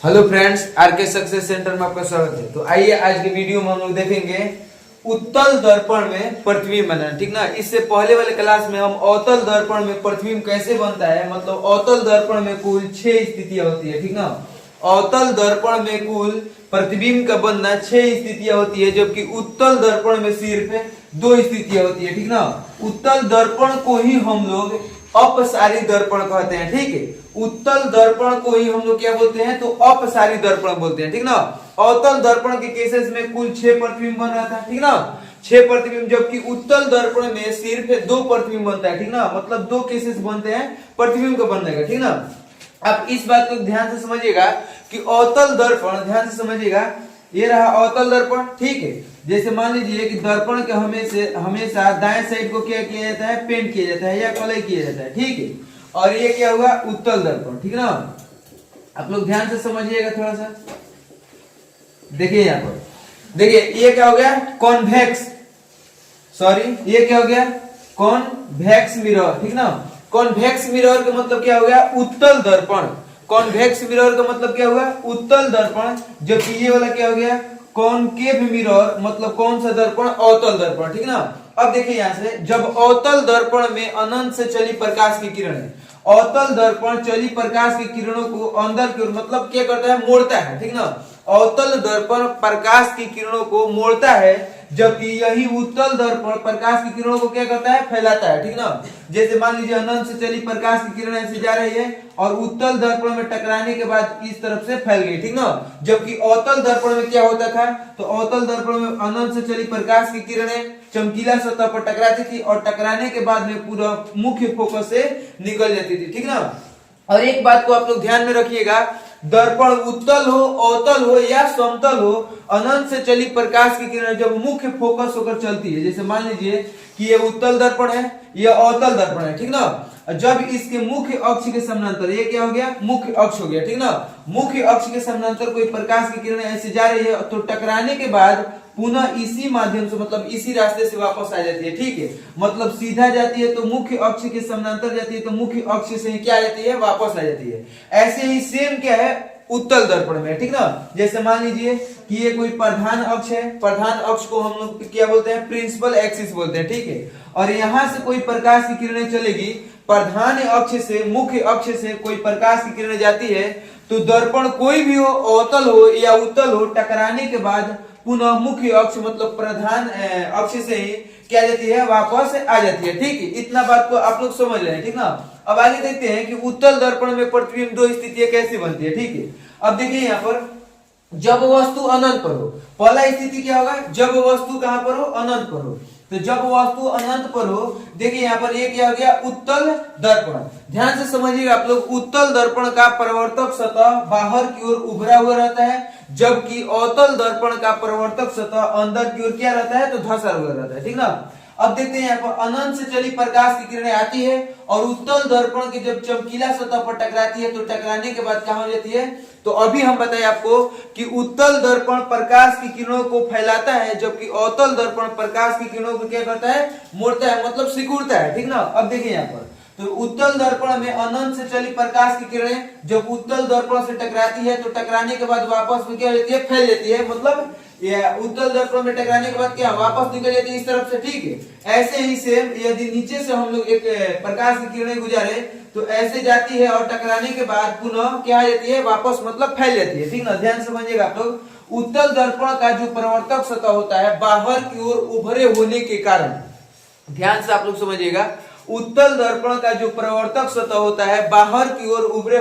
Hello friends, RK success center में आपका स्वागत है। तो आइए आज के वीडियो में हम लोग देखेंगे उत्तल दर्पण में प्रतिबिंब बनाना। ठीक ना, इससे पहले वाले क्लास में हम अवतल दर्पण में प्रतिबिंब कैसे बनता है, मतलब अवतल दर्पण में कुल 6 स्थितियां होती है। ठीक ना, अवतल दर्पण में कुल प्रतिबिंब का बनना 6 स्थितियां होती है, जबकि उत्तल दर्पण में सिर्फ 2 स्थितियां होती है। ठीक ना, उत्तल दर्पण को ही हम लोग अपसारी दर्पण कहते हैं। ठीक है, उत्तल दर्पण को ही हम लोग क्या बोलते हैं, तो अपसारी दर्पण बोलते हैं। ठीक ना, अवतल दर्पण के केसेस में कुल 6 प्रतिबिंब बन रहा था। ठीक ना, 6 प्रतिबिंब, जबकि उत्तल दर्पण में सिर्फ 2 प्रतिबिंब बनता है। ठीक ना, मतलब 2 केसेस बनते हैं प्रतिबिंब का बनने का। ठीक ना, अब इस बात को ध्यान से समझिएगा कि अवतल दर्पण, ध्यान से समझिएगा, ये रहा अवतल दर्पण। ठीक है, जैसे मान लीजिए कि दर्पण के हमेशा दाएं साइड को क्या किया जाता है, पेंट किया जाता है या कलर किया जाता है। ठीक है, और ये क्या हुआ, उत्तल दर्पण। ठीक ना, आप लोग ध्यान से समझिएगा थोड़ा सा। देखिए यहाँ पर, देखिए ये क्या हो गया, कॉन्वेक्स, सॉरी ये क्या हो गया, कॉन्वेक्स मिरर। ठीक ना, कॉन्वेक्स मिरर का मतलब क्या हो गया, उत्तल दर्पण। कॉन्वेक्स मिरर का मतलब क्या हुआ, उत्तल दर्पण। जबकि ये वाला क्या हो गया, कॉनकेव मिरर, मतलब कौन सा दर्पण, अवतल दर्पण। ठीक ना, अब देखिए यहां से, जब अवतल दर्पण में अनंत से चली प्रकाश की किरण, अवतल दर्पण चली प्रकाश की किरणों को अंदर की ओर मतलब क्या करता है, मोड़ता है। ठीक ना, अवतल दर्पण प्रकाश की किरणों को मोड़ता है, जबकि यही उत्तल दर्पण प्रकाश की किरणों को क्या करता है, फैलाता है। ठीक ना, जैसे मान लीजिए अनंत से चली प्रकाश की किरण ऐसे जा रही है और उत्तल दर्पण में टकराने के बाद इस तरफ से फैल गई। ठीक ना, जबकि अवतल दर्पण में क्या होता था, तो अवतल दर्पण में अनंत से चली प्रकाश की किरणें चमकीला सतह पर टकराती थी और टकराने के बाद में पूरा मुख्य फोकस से निकल जाती थी। ठीक ना, और एक बात को आप लोग ध्यान में रखिएगा, दर्पण उत्तल हो, अवतल हो या समतल हो, अनंत से चली प्रकाश की किरण जब मुख्य फोकस होकर चलती है, जैसे मान लीजिए कि ये उत्तल दर्पण है, ये अवतल दर्पण है। ठीक ना, जब इसके मुख्य अक्ष के समानांतर, ये क्या हो गया, मुख्य अक्ष हो गया। ठीक ना, मुख्य अक्ष के समानांतर कोई प्रकाश की किरण ऐसे जा रही है, तो टकराने के बाद पुनः इसी माध्यम से, मतलब इसी रास्ते से वापस आ जाती है। ठीक है, मतलब सीधा जाती है तो मुख्य अक्ष के समानांतर जाती है, तो मुख्य अक्ष से क्या जाती है, वापस आ जाती है। ऐसे ही सेम क्या है उत्तल दर्पण में। ठीक ना, जैसे मान लीजिए कि ये कोई प्रधान अक्ष है, प्रधान अक्ष को हम लोग क्या बोलते हैं, प्रिंसिपल एक्सिस बोलते हैं। ठीक है, और यहां से कोई प्रकाश की किरणें चलेगी, प्रधान अक्ष से मुख्य अक्ष से कोई प्रकाश की किरणें जाती है, तो दर्पण कोई भी हो, अवतल हो या उत्तल हो, टकराने के बाद पुनः मुख्य अक्ष मतलब प्रधान अक्ष से ही क्या जाती है, वापस आ जाती है। ठीक है, इतना बात को आप लोग समझ रहे हैं। ठीक ना, अब आगे देखते हैं कि उत्तल दर्पण में प्रतिबिंब 2 स्थितियां कैसे बनती है। ठीक है, अब देखिए यहाँ पर, जब वस्तु अनंत पर हो, पहला स्थिति क्या होगा, जब वस्तु कहां पर हो, अनंत पर हो। तो जब वस्तु अनंत पर हो, देखिए यहाँ पर ये क्या हो गया, उत्तल दर्पण। ध्यान से समझिएगा आप लोग, उत्तल दर्पण का परावर्तक सतह बाहर की ओर उभरा हुआ रहता है, जबकि अवतल दर्पण का परावर्तक सतह अंदर की ओर क्या रहता है, तो धंसा हुआ रहता है। ठीक ना, अब देखते हैं यहाँ पर, अनंत से चली प्रकाश की किरणें आती है और उत्तल दर्पण की जब चमकीला सतह पर टकराती है, तो टकराने के बाद कहां हो जाती है, तो अभी हम बताएं आपको कि उत्तल दर्पण प्रकाश की किरणों को फैलाता है, जबकि अवतल दर्पण प्रकाश की किरणों को क्या करता है, मोड़ता है, मतलब सिकुड़ता है। ठीक ना, अब देखिए यहाँ पर, तो उत्तल दर्पण में अनंत से चली प्रकाश की किरणें जब उत्तल दर्पण से टकराती है, तो टकराने के बाद वापस में क्या हो जाती है, फैल जाती है, मतलब ये उत्तल दर्पण में टकराने के बाद क्या वापस निकल जाती है इस तरफ से। ठीक है, ऐसे ही सेम यदि नीचे से हम लोग एक प्रकाश की किरणें गुजारे, तो ऐसे जाती है और टकराने के बाद पुनः क्या आ जाती है, वापस मतलब फैल जाती है। ठीक ना, ध्यान समझिएगा आप लोग, उत्तल दर्पण का जो परावर्तक सतह होता है बाहर की ओर उभरे होने के कारण, ध्यान से आप लोग समझिएगा, उत्तल दर्पण का जो परावर्तक सतह होता है बाहर की ओर उभरे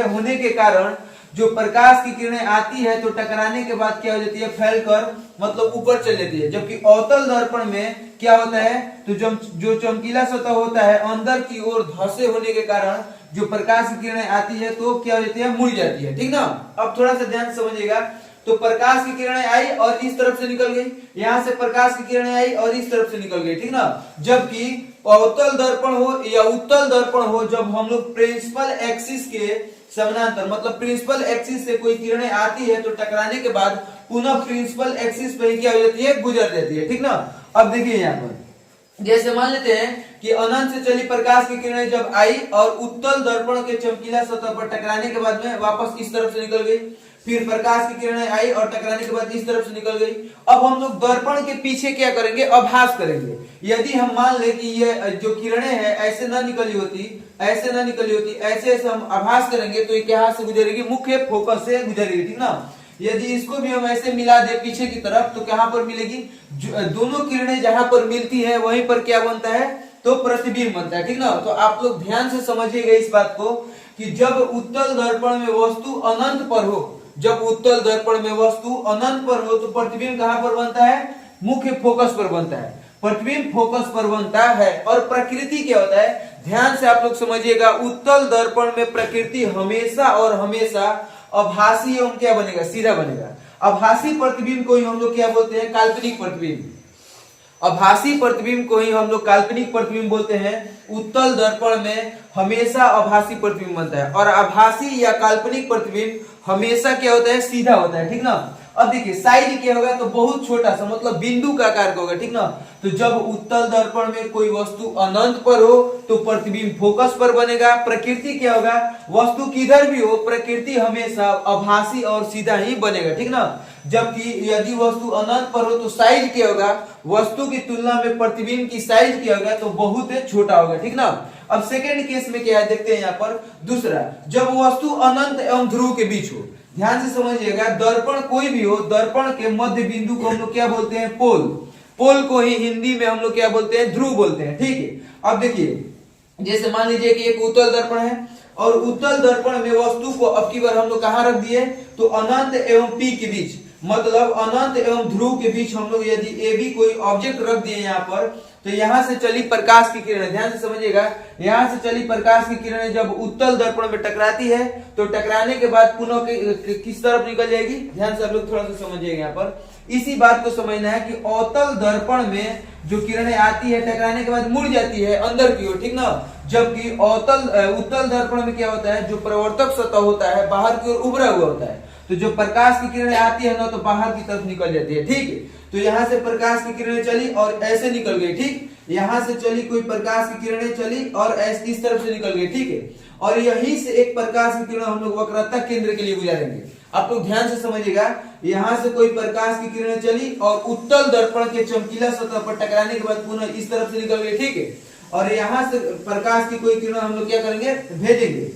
होने के कारण जो प्रकाश की किरणें आती है, तो टकराने के बाद क्या हो जाती है, फैलकर मतलब ऊपर चल जाती है। जबकि अवतल दर्पण में क्या होता है, तो जो चमकीला सतह होता है अंदर की ओर धंसे होने के कारण जो प्रकाश की किरणें आती है, तो क्या हो जाती है, मुड़ जाती है। ठीक ना, अब थोड़ा सा ध्यान समझिएगा, तो प्रकाश की किरणें आई और इस तरफ से निकल गई, यहां से प्रकाश की किरणें आई और इस तरफ से निकल गई। ठीक ना, जबकि अवतल दर्पण हो या उत्तल दर्पण हो, जब हम लोग प्रिंसिपल एक्सिस के समानांतर मतलब प्रिंसिपल एक्सिस से कोई किरणें आती है, तो टकराने के बाद पुनः प्रिंसिपल एक्सिस पे क्या हो जाती है, गुजर जाती है। ठीक ना, अब देखिए यहाँ पर, जैसे मान लेते हैं कि अनंत से चली प्रकाश की किरणें जब आई और उत्तल दर्पण के चमकीला सतह पर टकराने के बाद में वापस इस तरफ से निकल गई, फिर प्रकाश की किरणें आई और टकराने के बाद इस तरफ से निकल गई। अब हम लोग दर्पण के पीछे क्या करेंगे, अभास करेंगे। यदि हम मान ले कि ये जो किरणें हैं ऐसे ना निकली होती, ऐसे ना निकली होती, ऐसे ऐसे हम आभास करेंगे तो ये क्या से गुजरेगी, मुख्य फोकस से गुजरेगी, ठीक ना। यदि इसको भी हम ऐसे मिला दे पीछे की तरफ तो कहां पर मिलेगी, दोनों किरणें जहां पर मिलती है वहीं पर क्या बनता है, तो प्रतिबिंब बनता है, ठीक ना। तो आप लोग ध्यान से समझिएगा इस बात को कि जब उत्तल दर्पण में वस्तु अनंत पर हो, जब उत्तल दर्पण में वस्तु अनंत पर हो तो प्रतिबिंब कहां पर बनता है, मुख्य फोकस पर बनता है, प्रतिबिंब फोकस पर बनता है। और प्रकृति क्या होता है, ध्यान से आप लोग समझिएगा, उत्तल दर्पण में प्रकृति हमेशा और हमेशा आभासी एवं क्या बनेगा, सीधा बनेगा। आभासी प्रतिबिंब को ही हम लोग क्या बोलते हैं, काल्पनिक प्रतिबिंब। आभासी प्रतिबिंब को ही हम लोग काल्पनिक प्रतिबिंब बोलते हैं। उत्तल दर्पण में हमेशा आभासी प्रतिबिंब बनता है और आभासी या काल्पनिक प्रतिबिंब हमेशा क्या होता है, सीधा होता है, ठीक ना। अब देखिए साइज क्या होगा, तो बहुत छोटा सा, मतलब बिंदु का आकार का होगा, ठीक ना। तो जब उत्तल दर्पण में कोई वस्तु अनंत पर हो तो प्रतिबिंब फोकस पर बनेगा। प्रकृति क्या होगा, वस्तु किधर भी हो प्रकृति हमेशा आभासी और सीधा ही बनेगा, ठीक ना। जबकि यदि वस्तु अनंत पर हो तो साइज क्या होगा, वस्तु की तुलना में प्रतिबिंब की साइज क्या होगा, तो बहुत छोटा होगा, ठीक ना। अब सेकेंड केस में क्या है देखते हैं यहाँ पर। दूसरा, जब वस्तु अनंत एवं ध्रुव के बीच हो, ध्यान से समझिएगा, दर्पण कोई भी हो, दर्पण के मध्य बिंदु को हम लोग क्या बोलते हैं, पोल। पोल को ही हिंदी में हम लोग क्या बोलते हैं, ध्रुव बोलते हैं, ठीक है। अब देखिए, जैसे मान लीजिए कि एक उत्तल दर्पण है और उत्तल दर्पण में वस्तु को अब की बार हम लोग कहां रख दिए, तो अनंत एवं पी के बीच, मतलब अनंत एवं ध्रुव के बीच हम लोग यदि ए बी कोई ऑब्जेक्ट रख दिए यहाँ पर, तो यहां से चली प्रकाश की किरणें, ध्यान से समझिएगा, यहां से चली प्रकाश की किरणें जब उत्तल दर्पण में टकराती है तो टकराने के बाद पुनः किस तरफ निकल जाएगी, ध्यान से आप लोग थोड़ा सा समझिएगा यहाँ पर। इसी बात को समझना है कि अवतल दर्पण में जो किरणें आती है टकराने के बाद मुड़ जाती है अंदर की ओर, ठीक ना। जबकि उत्तल दर्पण में क्या होता है, जो प्रवर्तक सतह होता है बाहर की ओर उभरा हुआ होता है, तो जो प्रकाश की किरणें आती है ना तो बाहर की तरफ निकल जाती है, ठीक है। तो यहाँ से प्रकाश की किरणें चली और ऐसे निकल गई, ठीक। यहाँ से चली कोई प्रकाश की किरणें चली और ऐसे इस तरफ से निकल गई, ठीक है। और यहीं से एक प्रकाश की किरण हम लोग वक्रता केंद्र के लिए गुजारेंगे। आप लोग ध्यान से समझिएगा, यहाँ से कोई प्रकाश की किरणें चली और उत्तल दर्पण के चमकीला सतह पर टकराने के बाद पुनः इस तरफ से निकल गई, ठीक है। और यहाँ से प्रकाश की कोई किरण हम लोग क्या करेंगे, भेजेंगे,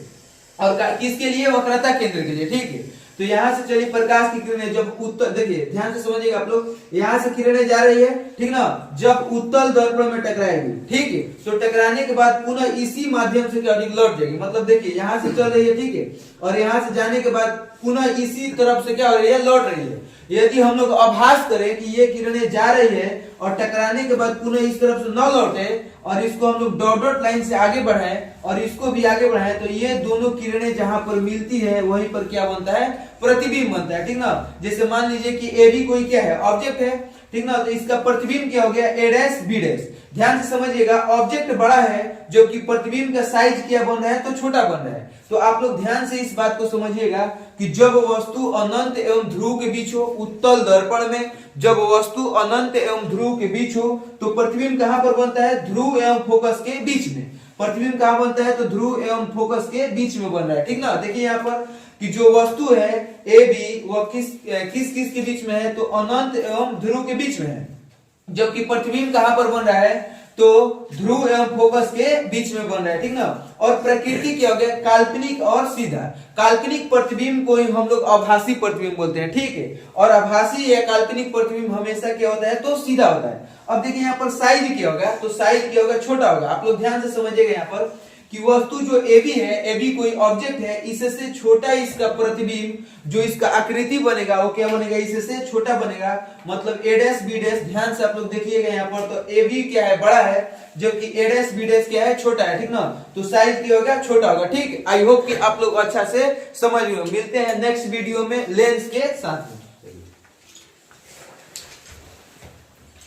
और किसके लिए, वक्रता केंद्र के लिए, ठीक है। तो यहाँ से चली प्रकाश की किरणें जब उत्तल, देखिए ध्यान से समझिएगा आप लोग, यहाँ से किरणें जा रही है, ठीक ना, जब उत्तल दर्पण में टकराएगी, ठीक है, तो टकराने के बाद पुनः इसी माध्यम से क्या लौट जाएगी, मतलब देखिए यहाँ से चल रही है, ठीक है, और यहाँ से जाने के बाद पुनः इसी तरफ से क्या हो रही है, लौट रही है। यदि हम लोग आभास करें कि ये किरणें जा रही है और टकराने के बाद पुनः इस तरफ से न लौटे और इसको हम लोग डॉट डॉट लाइन से आगे बढ़ाएं और इसको भी आगे बढ़ाएं, तो ये दोनों किरणें जहां पर मिलती है वहीं पर क्या बनता है, प्रतिबिंब बनता है, ठीक ना। जैसे मान लीजिए कि ए बी कोई क्या है, ऑब्जेक्ट है, ठीक ना, तो इसका प्रतिबिंब क्या हो गया, ए डैश बी डैश। ध्यान से समझिएगा, ऑब्जेक्ट बड़ा है जबकि प्रतिबिंब का साइज क्या बन रहा है, तो छोटा बन रहा है। तो आप लोग ध्यान से इस बात को समझिएगा कि जब वस्तु अनंत एवं ध्रुव के बीच हो, उत्तल दर्पण में जब वस्तु अनंत एवं ध्रुव के बीच हो तो प्रतिबिंब कहां पर बनता है, ध्रुव एवं फोकस के बीच में। प्रतिबिंब कहां बनता है, तो ध्रुव एवं फोकस के बीच में बन रहा है, ठीक ना। देखिए यहाँ पर कि जो वस्तु है ए बी वह किस के बीच में है, तो अनंत एवं ध्रुव के बीच में है। जबकि प्रतिबिंब कहां पर बन रहा है, तो ध्रुव एवं फोकस के बीच में बन रहा है, ठीक ना। और प्रकृति क्या हो गया, काल्पनिक और सीधा। काल्पनिक प्रतिबिंब को ही हम लोग आभासी प्रतिबिंब बोलते हैं, ठीक है। और आभासी या काल्पनिक प्रतिबिंब हमेशा क्या होता है, तो सीधा होता है। अब देखिए यहाँ पर साइज क्या होगा, तो साइज क्या होगा, छोटा होगा। आप लोग ध्यान से समझिएगा यहाँ पर कि वस्तु जो AB है, AB कोई ऑब्जेक्ट है, इससे छोटा इसका प्रतिबिंब जो इसका आकृति बनेगा वो क्या बनेगा, इससे छोटा बनेगा, मतलब A डैश B डैश। ध्यान से आप लोग देखिएगा यहाँ पर, तो AB क्या है, बड़ा है, जबकि A डैश B डैश क्या है, छोटा है, ठीक ना। तो साइज क्या होगा, छोटा होगा, ठीक। आई होप कि आप लोग अच्छा से समझ गए। मिलते हैं नेक्स्ट वीडियो में लेंस के साथ।